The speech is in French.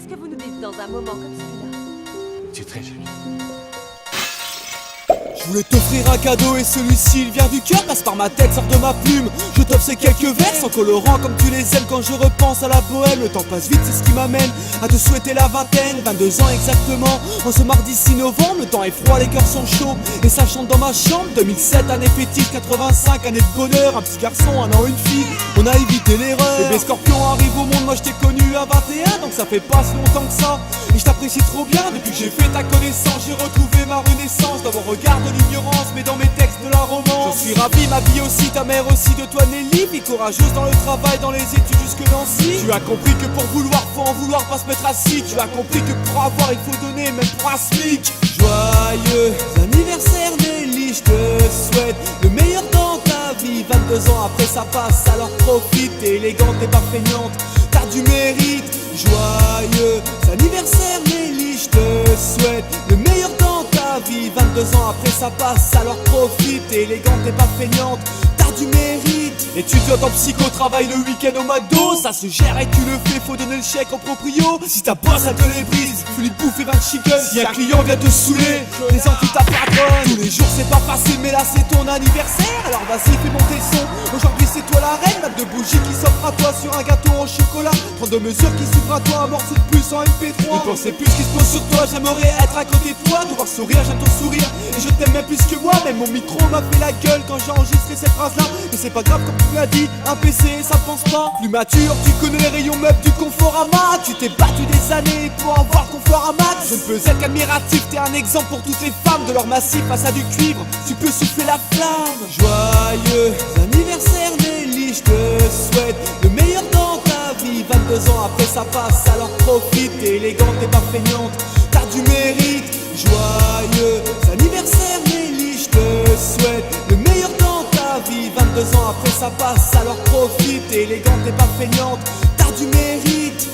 que vous nous dites dans un moment comme celui-là? Tu es très jolie. Je voulais t'offrir un cadeau et celui-ci il vient du cœur, passe par ma tête, sort de ma plume. Je t'offre ces quelques vers sans colorant comme tu les aimes. Quand je repense à la bohème, le temps passe vite, c'est ce qui m'amène à te souhaiter la vingtaine, 22 ans exactement. En ce mardi 6 novembre, le temps est froid, les cœurs sont chauds et ça chante dans ma chambre. 2007, année fétiche, 85, année de bonheur. Un petit garçon, un an, une fille, on a évité l'erreur. Bébé Scorpion arrive au monde, moi je t'ai connu à 21, donc ça fait pas si longtemps que ça. Et je t'apprécie trop bien, depuis que j'ai fait ta connaissance, j'ai retrouvé ma renaissance. Dans mon regard de l'ignorance, mais dans mes textes de la romance. Je suis ravi, ma vie aussi, ta mère aussi, de toi Nelly. Vie courageuse dans le travail, dans les études jusque Nancy. Tu as compris que pour vouloir, faut en vouloir, pas se mettre assis. Tu as compris que pour avoir, il faut donner, même pour un SMIC. Joyeux anniversaire Nelly, je te souhaite le meilleur dans ta vie. 22 ans après ça passe, alors profite. T'es élégante, t'es pas feignante, t'as du mérite. Joyeux anniversaire Nelly, je te souhaite le meilleur dans ta vie. 22 ans après ça passe, alors profite. T'es élégante, t'es pas feignante, t'as du mérite. Étudiante en psycho, travaille le week-end au McDo. Ça se gère et tu le fais, faut donner le chèque en proprio. Si ta bosse elle te les brise, tu lui bouffes et 20 chicken. Si un client vient te saouler, les tu ta patronne. Tous les jours c'est pas facile, mais là c'est ton anniversaire. Alors vas-y fais monter le son, aujourd'hui c'est toi la reine. Map de bougies qui s'offre à toi sur un gâteau au chocolat. 32 mesures qui s'ouvrent à toi, un morceau de plus en MP3. Ne pensez plus ce qui se pose sur toi, j'aimerais être à côté de toi. Te voir sourire, j'aime ton sourire et je t'aime même plus que moi. Même mon micro m'a fait la gueule quand j'ai enregistré cette phrase là. Mais c'est pas grave comme tu l'as dit, un PC ça pense pas. Plus mature, tu connais les rayons meubles du Conforama. Tu t'es battu des années pour avoir Conforama. Je ne peux être qu'admiratif, t'es un exemple pour toutes les femmes. De leur massif face à du cuivre, tu peux souffler la flamme. Joyeux anniversaire Nelly, je te souhaite le meilleur dans ta vie. 22 ans après ça passe, alors profite. T'es élégante, t'es pas feignante, t'as du mérite. Joyeux anniversaire Nelly, je te souhaite le meilleur dans ta vie. 22 ans après ça passe, alors profite. T'es élégante, t'es pas feignante, t'as du mérite.